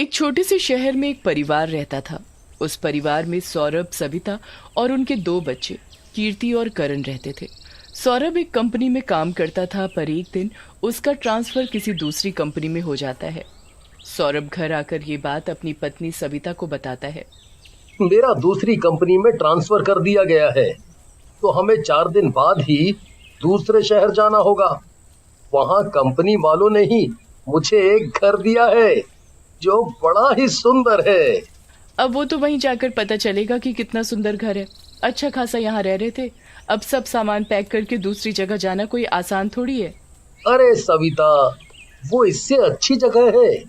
एक छोटे से शहर में एक परिवार रहता था। उस परिवार में सौरभ, सविता और उनके दो बच्चे कीर्ति और करण रहते थे। सौरभ एक कंपनी में काम करता था, पर एक दिन उसका ट्रांसफर किसी दूसरी कंपनी में हो जाता है। सौरभ घर आकर ये बात अपनी पत्नी सविता को बताता है। मेरा दूसरी कंपनी में ट्रांसफर कर दिया गया है, तो हमें 4 दिन बाद ही दूसरे शहर जाना होगा। वहाँ कंपनी वालों ने ही मुझे एक घर दिया है जो बड़ा ही सुंदर है। अब वो तो वहीं जाकर पता चलेगा कि कितना सुंदर घर है। अच्छा खासा यहाँ रह रहे थे, अब सब सामान पैक करके दूसरी जगह जाना कोई आसान थोड़ी है। अरे सविता, वो इससे अच्छी जगह है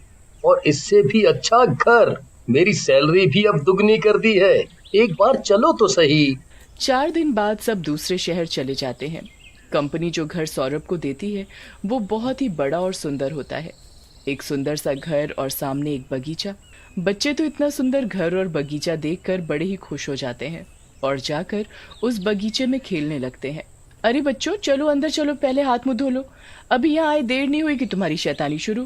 और इससे भी अच्छा घर। मेरी सैलरी भी अब दुगनी कर दी है। एक बार चलो तो सही। 4 दिन बाद सब दूसरे शहर चले जाते हैं। कंपनी जो घर सौरभ को देती है वो बहुत ही बड़ा और सुंदर होता है। एक सुंदर सा घर और सामने एक बगीचा। बच्चे तो इतना सुंदर घर और बगीचा देखकर बड़े ही खुश हो जाते हैं और जाकर उस बगीचे में खेलने लगते हैं। अरे बच्चों, चलो अंदर चलो, पहले हाथ मुंह धो लो, अभी यहाँ आए देर नहीं हुई कि तुम्हारी शैतानी शुरू।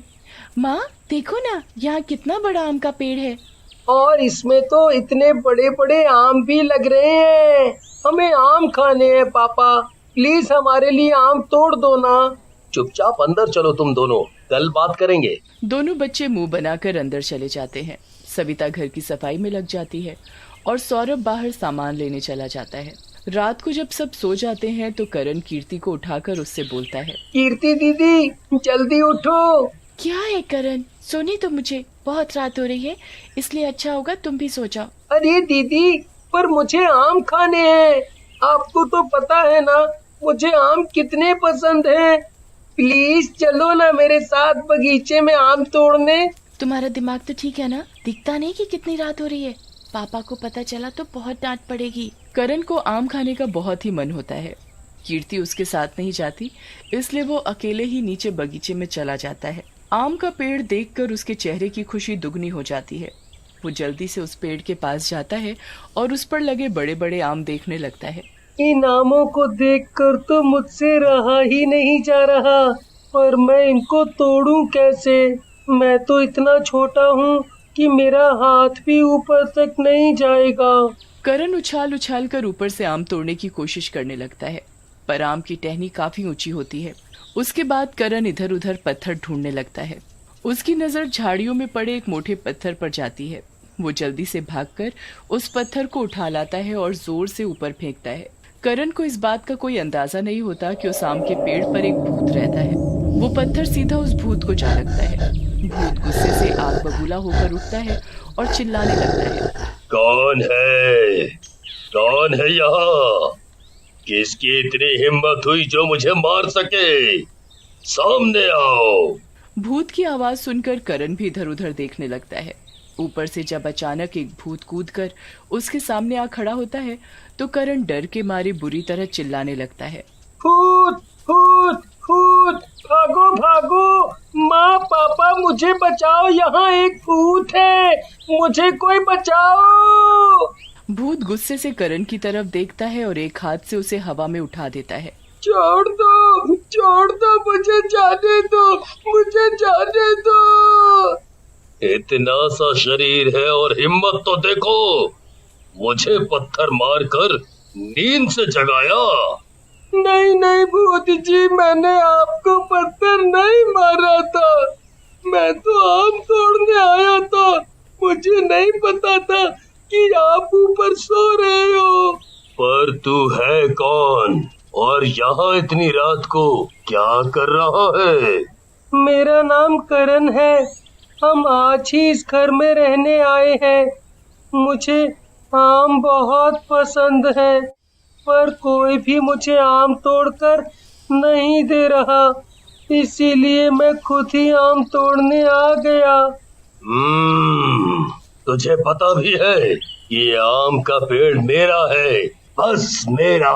माँ देखो ना, यहाँ कितना बड़ा आम का पेड़ है। और इसमें तो इतने बड़े बड़े आम भी लग रहे हैं। हमें आम खाने हैं पापा, प्लीज हमारे लिए आम तोड़ दो ना। चुपचाप अंदर चलो तुम दोनों, कल बात करेंगे। दोनों बच्चे मुंह बनाकर अंदर चले जाते हैं। सविता घर की सफाई में लग जाती है और सौरभ बाहर सामान लेने चला जाता है। रात को जब सब सो जाते हैं तो करण कीर्ति को उठाकर उससे बोलता है। कीर्ति दीदी, जल्दी उठो। क्या है करण, सोने तो मुझे, बहुत रात हो रही है, इसलिए अच्छा होगा तुम भी सो जाओ। अरे दीदी, पर मुझे आम खाने हैं। आपको तो पता है ना मुझे आम कितने पसंद हैं। प्लीज चलो ना मेरे साथ बगीचे में आम तोड़ने। तुम्हारा दिमाग तो ठीक है ना, दिखता नहीं कि कितनी रात हो रही है। पापा को पता चला तो बहुत डांट पड़ेगी। करण को आम खाने का बहुत ही मन होता है। कीर्ति उसके साथ नहीं जाती, इसलिए वो अकेले ही नीचे बगीचे में चला जाता है। आम का पेड़ देखकर उसके चेहरे की खुशी दुगनी हो जाती है। वो जल्दी से उस पेड़ के पास जाता है और उस पर लगे बड़े बड़े आम देखने लगता है। इन आमों को देखकर तो मुझसे रहा ही नहीं जा रहा, पर मैं इनको तोड़ूं कैसे? मैं तो इतना छोटा हूँ कि मेरा हाथ भी ऊपर तक नहीं जाएगा। करण उछाल उछाल कर ऊपर से आम तोड़ने की कोशिश करने लगता है, पर आम की टहनी काफी ऊंची होती है। उसके बाद करण इधर उधर पत्थर ढूंढने लगता है। उसकी नजर झाड़ियों में पड़े एक मोटे पत्थर पर जाती है। वो जल्दी से भागकर उस पत्थर को उठा लाता है और जोर से ऊपर फेंकता है। करण को इस बात का कोई अंदाजा नहीं होता कि उस आम के पेड़ पर एक भूत रहता है। वो पत्थर सीधा उस भूत को जा लगता है। भूत गुस्से से आग बबूला होकर उठता है और चिल्लाने लगता है। कौन है? कौन है यहाँ? किसकी इतनी हिम्मत हुई जो मुझे मार सके? सामने आओ। भूत की आवाज सुनकर करण भी इधर उधर देखने लगता है। ऊपर से जब अचानक एक भूत कूदकर उसके सामने आ खड़ा होता है तो करण डर के मारे बुरी तरह चिल्लाने लगता है। भूत भूत भूत, भागो भागो। माँ पापा मुझे बचाओ, यहाँ एक भूत है, मुझे कोई बचाओ। भूत गुस्से से करण की तरफ देखता है और एक हाथ से उसे हवा में उठा देता है। छोड़ दो, मुझे जाने दो, मुझे जाने दो। इतना सा शरीर है और हिम्मत तो देखो, मुझे पत्थर मारकर नींद से जगाया। नहीं भूत जी, मैंने आपको पत्थर नहीं मारा था। मैं तो आम तोड़ने आया था, मुझे नहीं पता था कि आप ऊपर सो रहे हो। पर तू है कौन और यहाँ इतनी रात को क्या कर रहा है? मेरा नाम करण है। हम आज ही इस घर में रहने आए हैं। मुझे आम बहुत पसंद है, पर कोई भी मुझे आम तोड़कर नहीं दे रहा, इसीलिए मैं खुद ही आम तोड़ने आ गया। तुझे पता भी है कि आम का पेड़ मेरा है, बस मेरा।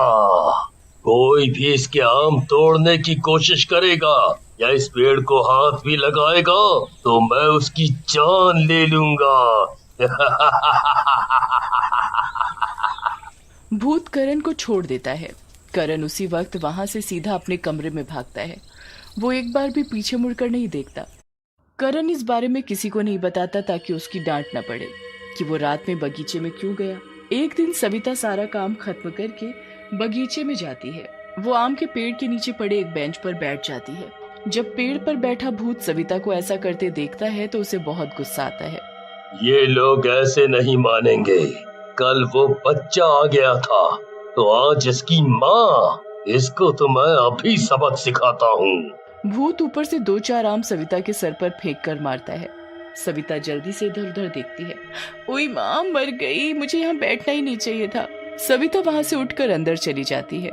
कोई भी इसके आम तोड़ने की कोशिश करेगा या इस पेड़ को हाथ भी लगाएगा तो मैं उसकी जान ले लूंगा। भूत करण को छोड़ देता है। करण उसी वक्त वहां से सीधा अपने कमरे में भागता है। वो एक बार भी पीछे मुड़कर नहीं देखता। करण इस बारे में किसी को नहीं बताता ताकि उसकी डांट न पड़े कि वो रात में बगीचे में क्यों गया। एक दिन सविता सारा काम खत्म करके बगीचे में जाती है। वो आम के पेड़ के नीचे पड़े एक बेंच पर बैठ जाती है। जब पेड़ पर बैठा भूत सविता को ऐसा करते देखता है तो उसे बहुत गुस्सा आता है। ये लोग ऐसे नहीं मानेंगे। कल वो बच्चा आ गया था तो आज इसकी माँ। इसको तो मैं अभी सबक सिखाता हूँ। भूत ऊपर से 2-4 आम सविता के सर पर फेंक कर मारता है। सविता जल्दी से इधर उधर देखती है। ओए माँ, मर गई, मुझे यहाँ बैठना ही नहीं चाहिए था। सविता वहां से उठकर अंदर चली जाती है।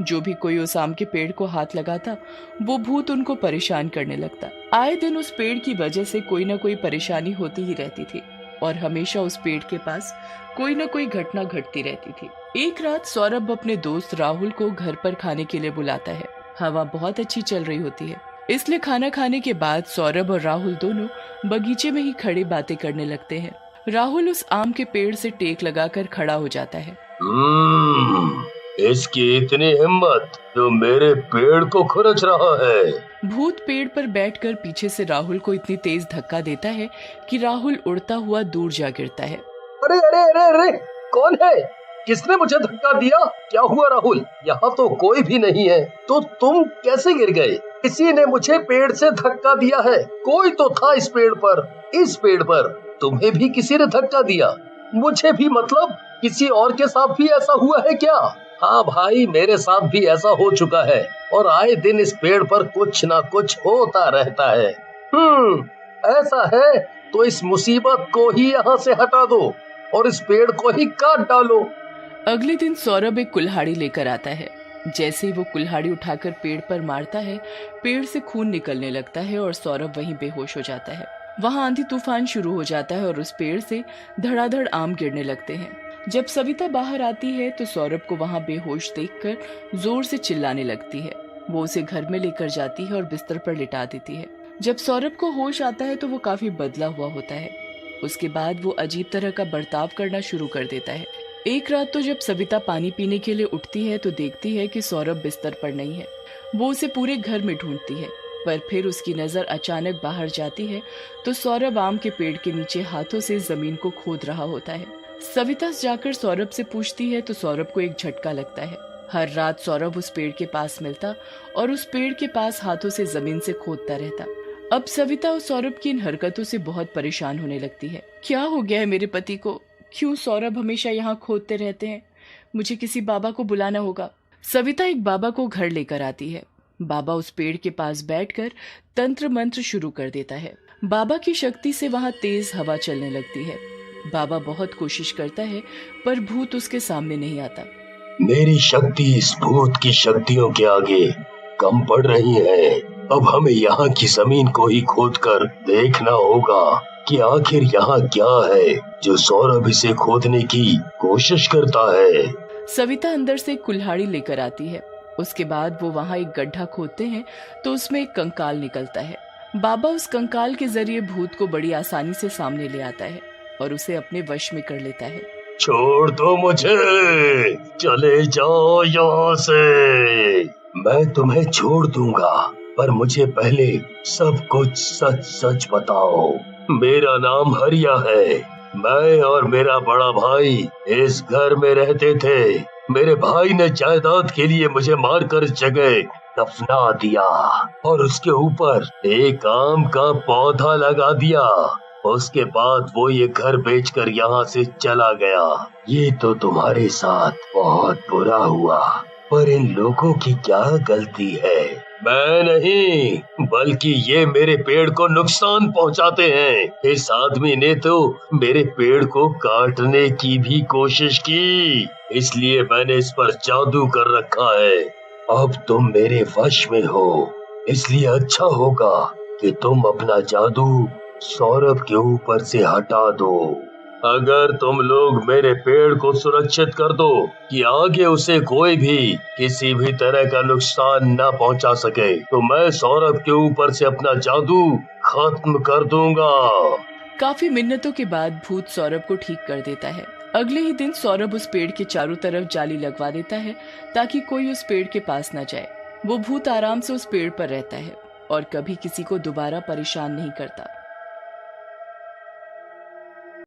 जो भी कोई उस आम के पेड़ को हाथ लगाता वो भूत उनको परेशान करने लगता। आए दिन उस पेड़ की वजह से कोई ना कोई परेशानी होती ही रहती थी और हमेशा उस पेड़ के पास कोई ना कोई घटना घटती रहती थी। एक रात सौरभ अपने दोस्त राहुल को घर पर खाने के लिए बुलाता है। हवा बहुत अच्छी चल रही होती है, इसलिए खाना खाने के बाद सौरभ और राहुल दोनों बगीचे में ही खड़े बातें करने लगते हैं। राहुल उस आम के पेड़ से टेक लगाकर खड़ा हो जाता है। इसकी इतनी हिम्मत जो मेरे पेड़ को खुरच रहा है। भूत पेड़ पर बैठकर पीछे से राहुल को इतनी तेज धक्का देता है कि राहुल उड़ता हुआ दूर जा गिरता है। अरे अरे अरे अरे, कौन है? किसने मुझे धक्का दिया? क्या हुआ राहुल? यहाँ तो कोई भी नहीं है, तो तुम कैसे गिर गए? किसी ने मुझे पेड़ से धक्का दिया है। कोई तो था इस पेड़ पर। इस पेड़ पर तुम्हें भी किसी ने धक्का दिया? मुझे भी, मतलब किसी और के साथ भी ऐसा हुआ है क्या? हाँ भाई, मेरे साथ भी ऐसा हो चुका है और आए दिन इस पेड़ पर कुछ ना कुछ होता रहता है। ऐसा है तो इस मुसीबत को ही यहाँ से हटा दो और इस पेड़ को ही काट डालो। अगले दिन सौरभ एक कुल्हाड़ी लेकर आता है। जैसे ही वो कुल्हाड़ी उठाकर पेड़ पर मारता है, पेड़ से खून निकलने लगता है और सौरभ वहीं बेहोश हो जाता है। वहाँ आंधी तूफान शुरू हो जाता है और उस पेड़ से धड़ाधड़ आम गिरने लगते हैं। जब सविता बाहर आती है तो सौरभ को वहाँ बेहोश देखकर जोर से चिल्लाने लगती है। वो उसे घर में लेकर जाती है और बिस्तर पर लिटा देती है। जब सौरभ को होश आता है तो वो काफी बदला हुआ होता है। उसके बाद वो अजीब तरह का बर्ताव करना शुरू कर देता है। एक रात तो जब सविता पानी पीने के लिए उठती है तो देखती है कि सौरभ बिस्तर पर नहीं है। वो उसे पूरे घर में ढूंढती है, पर फिर उसकी नजर अचानक बाहर जाती है तो सौरभ आम के पेड़ के नीचे हाथों से जमीन को खोद रहा होता है। सविता जाकर सौरभ से पूछती है तो सौरभ को एक झटका लगता है। हर रात सौरभ उस पेड़ के पास मिलता और उस पेड़ के पास हाथों से जमीन से खोदता रहता। अब सविता उस सौरभ की इन हरकतों से बहुत परेशान होने लगती है। क्या हो गया है मेरे पति को? क्यों सौरभ हमेशा यहाँ खोदते रहते हैं? मुझे किसी बाबा को बुलाना होगा। सविता एक बाबा को घर लेकर आती है। बाबा उस पेड़ के पास बैठकर तंत्र मंत्र शुरू कर देता है। बाबा की शक्ति से वहाँ तेज हवा चलने लगती है। बाबा बहुत कोशिश करता है पर भूत उसके सामने नहीं आता। मेरी शक्ति इस भूत की शक्तियों के आगे कम पड़ रही है। अब हमें यहाँ की जमीन को ही खोदकर देखना होगा कि आखिर यहाँ क्या है जो सौरभ इसे खोदने की कोशिश करता है। सविता अंदर से कुल्हाड़ी लेकर आती है। उसके बाद वो वहाँ एक गड्ढा खोदते हैं तो उसमें एक कंकाल निकलता है। बाबा उस कंकाल के जरिए भूत को बड़ी आसानी से सामने ले आता है और उसे अपने वश में कर लेता है। छोड़ दो मुझे, चले जाओ यहाँ से। मैं तुम्हें छोड़ दूंगा, पर मुझे पहले सब कुछ सच सच बताओ। मेरा नाम हरिया है। मैं और मेरा बड़ा भाई इस घर में रहते थे। मेरे भाई ने जायदाद के लिए मुझे मारकर जगह दफना दिया और उसके ऊपर एक आम का पौधा लगा दिया। उसके बाद वो ये घर बेचकर यहाँ से चला गया। ये तो तुम्हारे साथ बहुत बुरा हुआ, पर इन लोगों की क्या गलती है? मैं नहीं, बल्कि ये मेरे पेड़ को नुकसान पहुँचाते हैं। इस आदमी ने तो मेरे पेड़ को काटने की भी कोशिश की, इसलिए मैंने इस पर जादू कर रखा है। अब तुम मेरे वश में हो, इसलिए अच्छा होगा कि तुम अपना जादू सौरभ के ऊपर से हटा दो। अगर तुम लोग मेरे पेड़ को सुरक्षित कर दो कि आगे उसे कोई भी किसी भी तरह का नुकसान न पहुंचा सके, तो मैं सौरभ के ऊपर से अपना जादू खत्म कर दूंगा। काफी मिन्नतों के बाद भूत सौरभ को ठीक कर देता है। अगले ही दिन सौरभ उस पेड़ के चारों तरफ जाली लगवा देता है ताकि कोई उस पेड़ के पास न जाए। वो भूत आराम से उस पेड़ पर रहता है। और कभी किसी को दोबारा परेशान नहीं करता।